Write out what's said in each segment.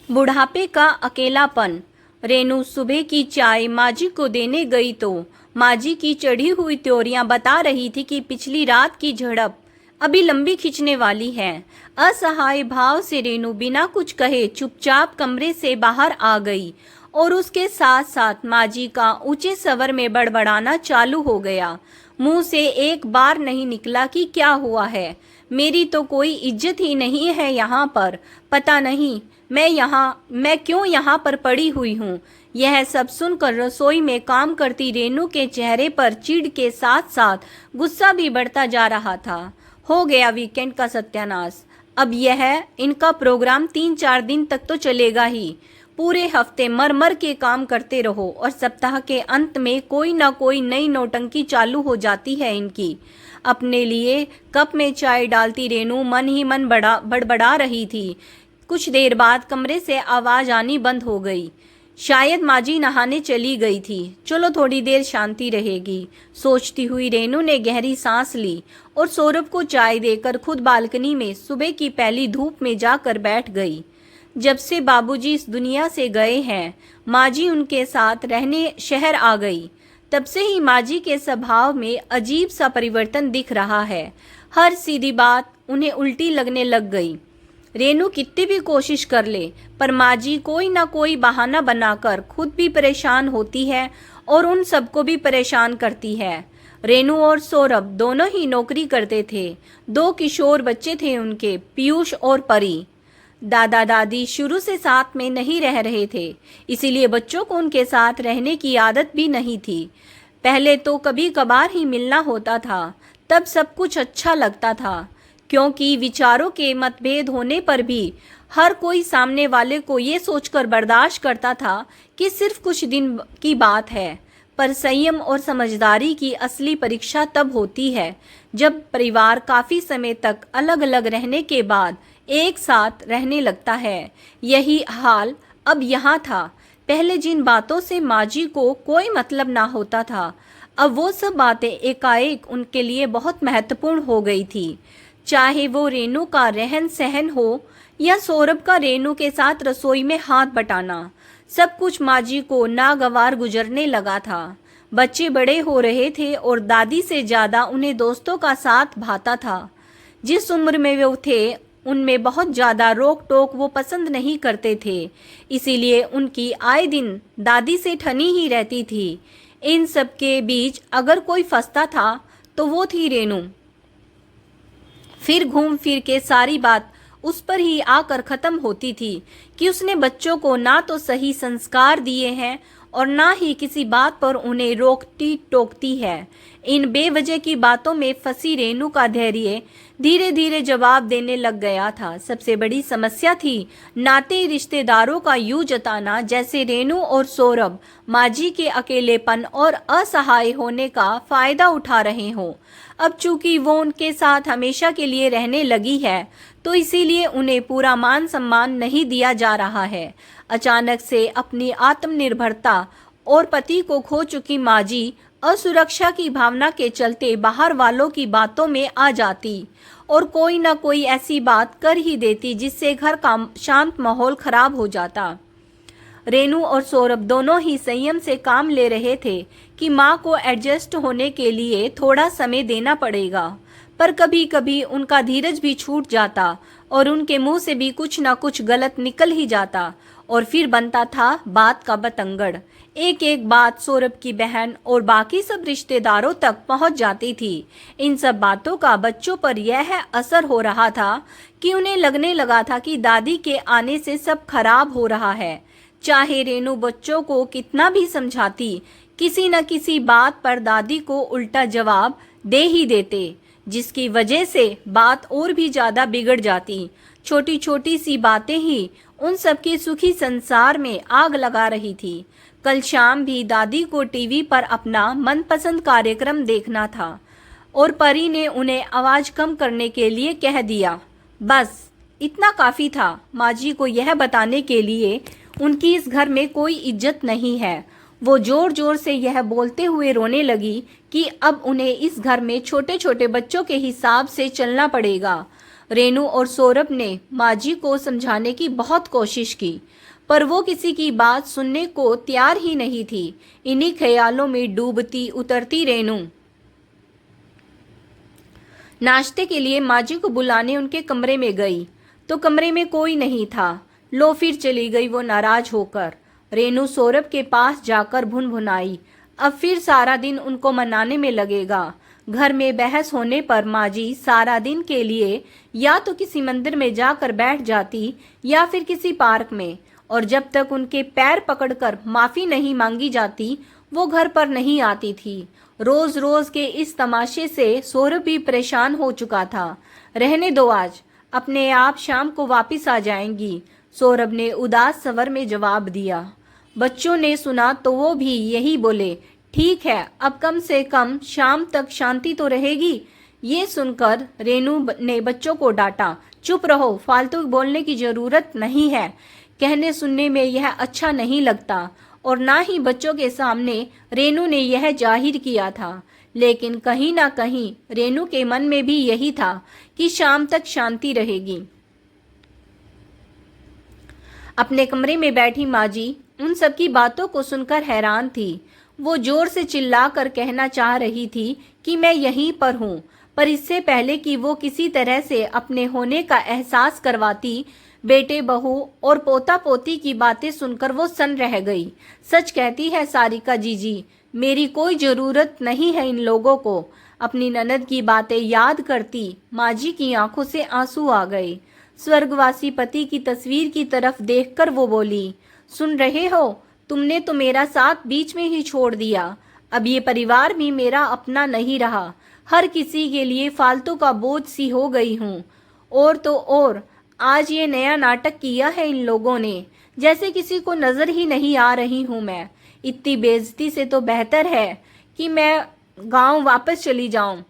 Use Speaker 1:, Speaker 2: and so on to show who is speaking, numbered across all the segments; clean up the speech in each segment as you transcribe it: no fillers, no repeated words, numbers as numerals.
Speaker 1: बुढ़ापे का अकेलापन। रेनू सुबह की चाय माजी को देने गई तो माजी की चढ़ी हुई त्योरियां बता रही थी कि पिछली रात की झड़प अभी लंबी खिंचने वाली है। असहाय भाव से रेनू बिना कुछ कहे चुपचाप कमरे से बाहर आ गई और उसके साथ साथ माजी का ऊंचे स्वर में बड़बड़ाना चालू हो गया। मुंह से एक बार नहीं निकला कि क्या हुआ है, मेरी तो कोई इज्जत ही नहीं है यहाँ पर, पता नहीं मैं क्यों यहाँ पर पड़ी हुई हूँ। यह सब सुनकर रसोई में काम करती रेनू के चेहरे पर चिढ़ के साथ साथ गुस्सा भी बढ़ता जा रहा था। हो गया वीकेंड का सत्यानाश। अब यह इनका प्रोग्राम 3-4 दिन तक तो चलेगा ही। पूरे हफ्ते मर मर के काम करते रहो और सप्ताह के अंत में कोई ना कोई नई नौटंकी चालू हो जाती है इनकी। अपने लिए कप में चाय डालती रेनू मन ही मन बड़बड़ा रही थी। कुछ देर बाद कमरे से आवाज आनी बंद हो गई। शायद माजी नहाने चली गई थी। चलो थोड़ी देर शांति रहेगी, सोचती हुई रेनू ने गहरी सांस ली और सौरभ को चाय देकर खुद बालकनी में सुबह की पहली धूप में जाकर बैठ गई। जब से बाबूजी इस दुनिया से गए हैं, माजी उनके साथ रहने शहर आ गई, तब से ही माजी के स्वभाव में अजीब सा परिवर्तन दिख रहा है। हर सीधी बात उन्हें उल्टी लगने लग गई। रेनू कितनी भी कोशिश कर ले, पर माजी कोई ना कोई बहाना बनाकर खुद भी परेशान होती है और उन सबको भी परेशान करती है। रेनू और सौरभ दोनों ही नौकरी करते थे। 2 किशोर बच्चे थे उनके, पीयूष और परी। दादा दादी शुरू से साथ में नहीं रह रहे थे, इसीलिए बच्चों को उनके साथ रहने की आदत भी नहीं थी। पहले तो कभी कभार ही मिलना होता था, तब सब कुछ अच्छा लगता था, क्योंकि विचारों के मतभेद होने पर भी हर कोई सामने वाले को ये सोचकर बर्दाश्त करता था कि सिर्फ कुछ दिन की बात है। पर संयम और समझदारी की असली परीक्षा तब होती है जब परिवार काफी समय तक अलग अलग रहने के बाद एक साथ रहने लगता है। यही हाल अब यहाँ था। पहले जिन बातों से माजी को कोई मतलब ना होता था, अब वो सब बातें एकाएक उनके लिए बहुत महत्वपूर्ण हो गई थी। चाहे वो रेनू का रहन सहन हो या सौरभ का रेनू के साथ रसोई में हाथ बटाना, सब कुछ माजी को नागवार गुजरने लगा था। बच्चे बड़े हो रहे थे और दादी से ज्यादा उन्हें दोस्तों का साथ भाता था। जिस उम्र में वो थे उनमें बहुत ज्यादा रोक टोक वो पसंद नहीं करते थे, इसीलिए उनकी आए दिन दादी से ठनी ही रहती थी। इन सब के बीच अगर कोई फंसता था तो वो थी रेनू। फिर घूम फिर के सारी बात उस पर ही आकर खत्म होती थी कि उसने बच्चों को ना तो सही संस्कार दिए हैं और ना ही किसी बात पर उन्हें रोकती टोकती है। इन बेवजह की बातों में फंसी रेनू का धैर्य धीरे धीरे जवाब देने लग गया था। सबसे बड़ी समस्या थी नाते रिश्तेदारों का यूं जताना जैसे रेनू और सौरभ माजी के अकेलेपन और असहाय होने का फायदा उठा रहे हों। अब चूंकि वो उनके साथ हमेशा के लिए रहने लगी है, तो इसीलिए उन्हें पूरा मान सम्मान नहीं दिया जा रहा है। अचानक से अपनी आत्मनिर्भरता और पति को खो चुकी माजी असुरक्षा की भावना के चलते बाहर वालों की बातों में आ जाती और कोई ना कोई ऐसी बात कर ही देती जिससे घर का शांत माहौल खराब हो जाता। रेनू और सौरभ दोनों ही संयम से काम ले रहे थे कि माँ को एडजस्ट होने के लिए थोड़ा समय देना पड़ेगा, पर कभी कभी उनका धीरज भी छूट जाता और उनके मुंह से भी कुछ ना कुछ गलत निकल ही जाता और फिर बनता था बात का बतंगड़। एक एक बात सौरभ की बहन और बाकी सब रिश्तेदारों तक पहुंच जाती थी। इन सब बातों का बच्चों पर यह असर हो रहा था कि उन्हें लगने लगा था कि दादी के आने से सब खराब हो रहा है। चाहे रेनू बच्चों को कितना भी समझाती, किसी न किसी बात पर दादी को उल्टा जवाब दे ही देते, जिसकी वजह से बात और भी ज्यादा बिगड़ जाती। छोटी छोटी सी बातें ही उन सबके सुखी संसार में आग लगा रही थी। कल शाम भी दादी को टीवी पर अपना मनपसंद कार्यक्रम देखना था और परी ने उन्हें आवाज कम करने के लिए कह दिया। बस इतना काफी था माजी को यह बताने के लिए उनकी इस घर में कोई इज्जत नहीं है। वो जोर जोर से यह बोलते हुए रोने लगी कि अब उन्हें इस घर में छोटे छोटे बच्चों के हिसाब से चलना पड़ेगा। रेनू और सौरभ ने माँ जी को समझाने की बहुत कोशिश की, पर वो किसी की बात सुनने को तैयार ही नहीं थी। इन्हीं ख्यालों में डूबती उतरती रेनू नाश्ते के लिए माँ जी को बुलाने उनके कमरे में गई तो कमरे में कोई नहीं था। लो फिर चली गई वो नाराज होकर। रेनू सौरभ के पास जाकर भुनभुनाई, अब फिर सारा दिन उनको मनाने में लगेगा। घर में बहस होने पर माँ जी सारा दिन के लिए या तो किसी मंदिर में जाकर बैठ जाती या फिर किसी पार्क में, और जब तक उनके पैर पकड़कर माफी नहीं मांगी जाती वो घर पर नहीं आती थी। रोज रोज के इस तमाशे से सौरभ भी परेशान हो चुका था। रहने दो, आज अपने आप शाम को वापस आ जाएंगी, सौरभ ने उदास स्वर में जवाब दिया। बच्चों ने सुना तो वो भी यही बोले, ठीक है, अब कम से कम शाम तक शांति तो रहेगी। ये सुनकर रेनू ने बच्चों को डांटा, चुप रहो, फालतू बोलने की जरूरत नहीं है। कहने सुनने में यह अच्छा नहीं लगता, और ना ही बच्चों के सामने रेनू ने यह जाहिर किया था। लेकिन कहीं ना कहीं रेनू के मन में भी यही था कि शाम तक शांति रहेगी। अपने कमरे में बैठी माँ जी उन सबकी बातों को सुनकर हैरान थी। वो जोर से चिल्लाकर कहना चाह रही थी कि मैं यहीं पर हूँ, पर इससे पहले कि वो किसी तरह से अपने होने का एहसास करवाती, बेटे बहू और पोता पोती की बातें सुनकर वो सन रह गई। सच कहती है सारिका जीजी, मेरी कोई ज़रूरत नहीं है इन लोगों को। अपनी ननद की बातें याद करती माँ जी की आंखों से आंसू आ गए। स्वर्गवासी पति की तस्वीर की तरफ देखकर वो बोली, सुन रहे हो, तुमने तो मेरा साथ बीच में ही छोड़ दिया। अब ये परिवार भी मेरा अपना नहीं रहा, हर किसी के लिए फालतू का बोझ सी हो गई हूँ। और तो और आज ये नया नाटक किया है इन लोगों ने, जैसे किसी को नजर ही नहीं आ रही हूँ मैं। इतनी बेइज्जती से तो बेहतर है कि मैं गांव वापस चली जाऊं,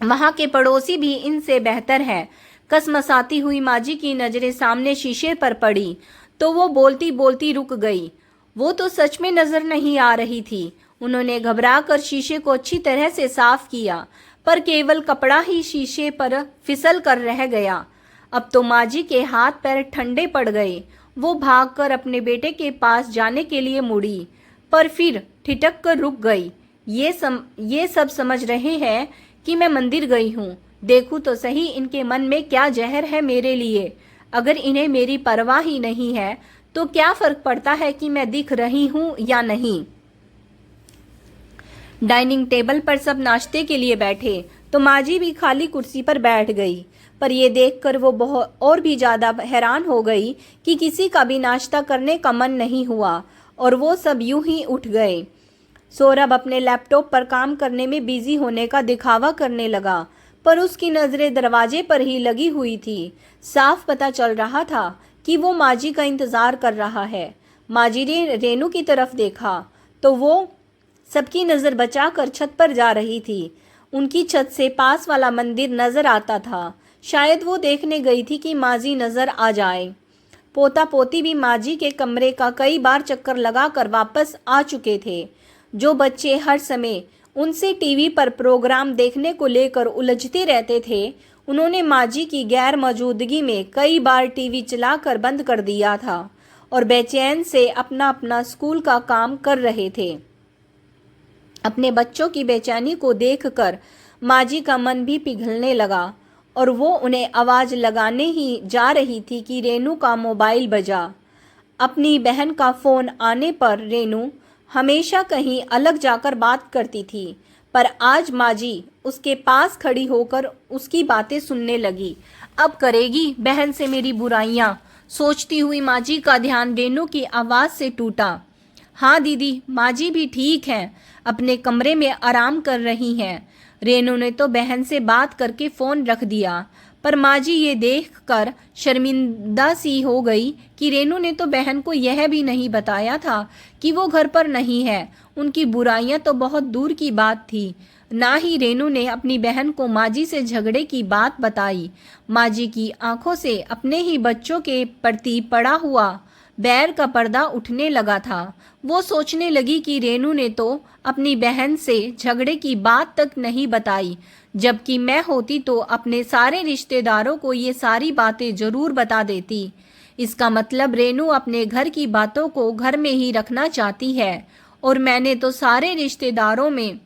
Speaker 1: वहां के पड़ोसी भी इनसे बेहतर है। कसमसाती हुई माँ जी की नजरें सामने शीशे पर पड़ी तो वो बोलती बोलती रुक गई। वो तो सच में नजर नहीं आ रही थी। उन्होंने घबराकर शीशे को अच्छी तरह से साफ किया, पर केवल कपड़ा ही शीशे पर फिसल कर रह गया। अब तो माँ जी के हाथ पैर ठंडे पड़ गए। वो भागकर अपने बेटे के पास जाने के लिए मुड़ी, पर फिर ठिठक कर रुक गई। ये सब समझ रहे हैं कि मैं मंदिर गई हूँ। देखूं तो सही इनके मन में क्या जहर है मेरे लिए। अगर इन्हें मेरी परवाह ही नहीं है तो क्या फर्क पड़ता है कि मैं दिख रही हूँ या नहीं। डाइनिंग टेबल पर सब नाश्ते के लिए बैठे तो माँ जी भी खाली कुर्सी पर बैठ गई, पर यह देखकर वो बहुत और भी ज्यादा हैरान हो गई कि किसी का भी नाश्ता करने का मन नहीं हुआ और वो सब यूं ही उठ गए। सौरभ अपने लैपटॉप पर काम करने में बिजी होने का दिखावा करने लगा, पर उसकी नजरें दरवाजे पर ही लगी हुई थी। साफ पता चल रहा था कि वो माँ जी का इंतजार कर रहा है। माँ जी ने रेनू की तरफ देखा तो वो सबकी नजर बचाकर छत पर जा रही थी। उनकी छत से पास वाला मंदिर नजर आता था। शायद वो देखने गई थी कि माँ जी नजर आ जाए। पोता पोती भी माँ जी के कमरे का कई बार चक्कर लगाकर वापस आ चुके थे। जो बच्चे हर समय उनसे टीवी पर प्रोग्राम देखने को लेकर उलझते रहते थे, उन्होंने माँ जी की गैर मौजूदगी में कई बार टीवी चलाकर बंद कर दिया था और बेचैन से अपना अपना स्कूल का काम कर रहे थे। अपने बच्चों की बेचैनी को देखकर माँ जी का मन भी पिघलने लगा और वो उन्हें आवाज़ लगाने ही जा रही थी कि रेनू का मोबाइल बजा। अपनी बहन का फ़ोन आने पर रेनू हमेशा कहीं अलग जाकर बात करती थी, पर आज माँ जी उसके पास खड़ी होकर उसकी बातें सुनने लगी। अब करेगी बहन से मेरी बुराइयाँ, सोचती हुई माँ जी का ध्यान रेनू की आवाज़ से टूटा। हाँ दीदी, माँ जी भी ठीक हैं, अपने कमरे में आराम कर रही हैं। रेनू ने तो बहन से बात करके फ़ोन रख दिया, पर माँ जी ये देखकर शर्मिंदा सी हो गई कि रेनू ने तो बहन को यह भी नहीं बताया था कि वो घर पर नहीं है। उनकी बुराइयां तो बहुत दूर की बात थी। ना ही रेनू ने अपनी बहन को माँ जी से झगड़े की बात बताई। माँ जी की आंखों से अपने ही बच्चों के प्रति पड़ा हुआ बैर का पर्दा उठने लगा था। वो सोचने लगी कि रेनू ने तो अपनी बहन से झगड़े की बात तक नहीं बताई, जबकि मैं होती तो अपने सारे रिश्तेदारों को ये सारी बातें जरूर बता देती। इसका मतलब रेनू अपने घर की बातों को घर में ही रखना चाहती है और मैंने तो सारे रिश्तेदारों में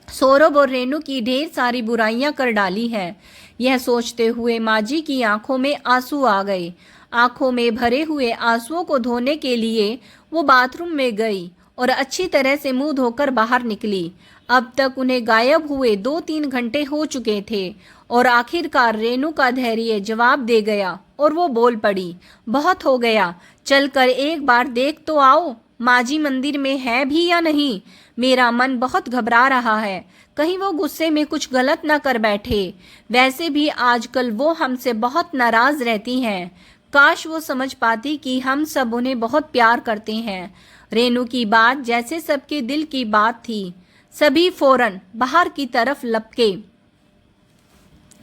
Speaker 1: सौरभ और रेनू की ढेर सारी बुराइयां कर डाली है। यह सोचते हुए माँ जी की आंखों में आंसू आ गए। आंखों में भरे हुए आंसुओं को धोने के लिए वो बाथरूम में गई और अच्छी तरह से मुंह धोकर बाहर निकली। अब तक उन्हें गायब हुए 2-3 घंटे हो चुके थे और आखिरकार रेनू का धैर्य जवाब दे गया और वो बोल पड़ी, बहुत हो गया, चलकर एक बार देख तो आओ माँ जी मंदिर में है भी या नहीं। मेरा मन बहुत घबरा रहा है, कहीं वो गुस्से में कुछ गलत ना कर बैठे। वैसे भी आजकल वो हमसे बहुत नाराज रहती हैं। काश वो समझ पाती कि हम सब उन्हें बहुत प्यार करते हैं। रेनू की बात जैसे सबके दिल की बात थी। सभी फौरन बाहर की तरफ लपके।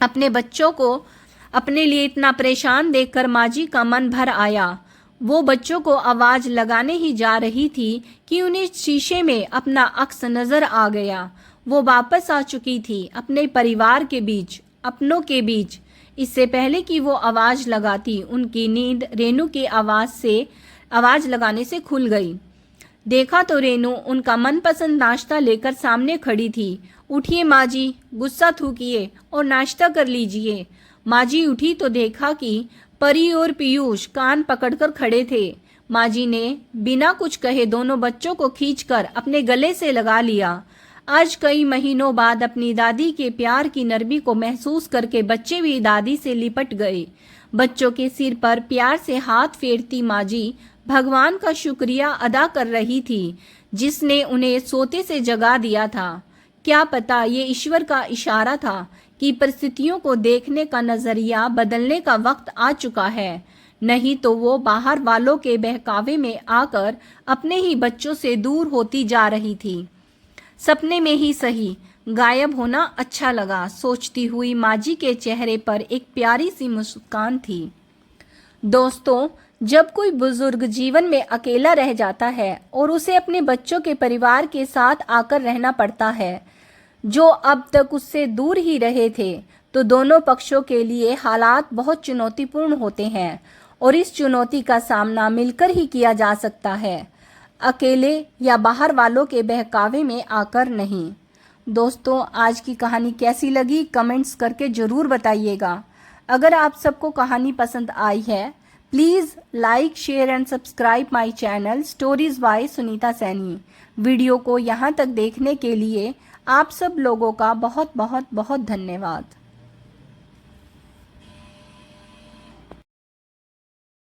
Speaker 1: अपने बच्चों को अपने लिए इतना परेशान देखकर माँ जी का मन भर आया। वो बच्चों को आवाज लगाने ही जा रही थी कि उन्हें शीशे में अपना अक्स नजर आ गया। वो वापस आ चुकी थी अपने परिवार के बीच, अपनों के बीच। इससे पहले कि वो आवाज लगाती, उनकी नींद रेनू की आवाज लगाने से खुल गई। देखा तो रेनू उनका मनपसंद नाश्ता लेकर सामने खड़ी थी। उठिए माँ जी, गुस्सा थूकिए और नाश्ता कर लीजिए। माँ जी उठी तो देखा कि परी और पीयूष कान पकड़कर खड़े थे। माँ जी ने बिना कुछ कहे दोनों बच्चों को खींचकर अपने गले से लगा लिया। आज कई महीनों बाद अपनी दादी के प्यार की नरमी को महसूस करके बच्चे भी दादी से लिपट गए। बच्चों के सिर पर प्यार से हाथ फेरती माँ जी भगवान का शुक्रिया अदा कर रही थी, जिसने उन्हें सोते से जगा दिया था। क्या पता ये ईश्वर का इशारा था कि परिस्थितियों को देखने का नजरिया बदलने का वक्त आ चुका है। नहीं तो वो बाहर वालों के बहकावे में आकर अपने ही बच्चों से दूर होती जा रही थी। सपने में ही सही, गायब होना अच्छा लगा, सोचती हुई माँ जी के चेहरे पर एक प्यारी सी मुस्कान थी। दोस्तों, जब कोई बुजुर्ग जीवन में अकेला रह जाता है और उसे अपने बच्चों के परिवार के साथ आकर रहना पड़ता है, जो अब तक उससे दूर ही रहे थे, तो दोनों पक्षों के लिए हालात बहुत चुनौतीपूर्ण होते हैं और इस चुनौती का सामना मिलकर ही किया जा सकता है, अकेले या बाहर वालों के बहकावे में आकर नहीं। दोस्तों, आज की कहानी कैसी लगी कमेंट्स करके ज़रूर बताइएगा। अगर आप सबको कहानी पसंद आई है, please like, share and subscribe my channel stories bye Sunita Saini. Video को यहाँ तक देखने के लिए आप सब लोगों का बहुत बहुत बहुत धन्यवाद।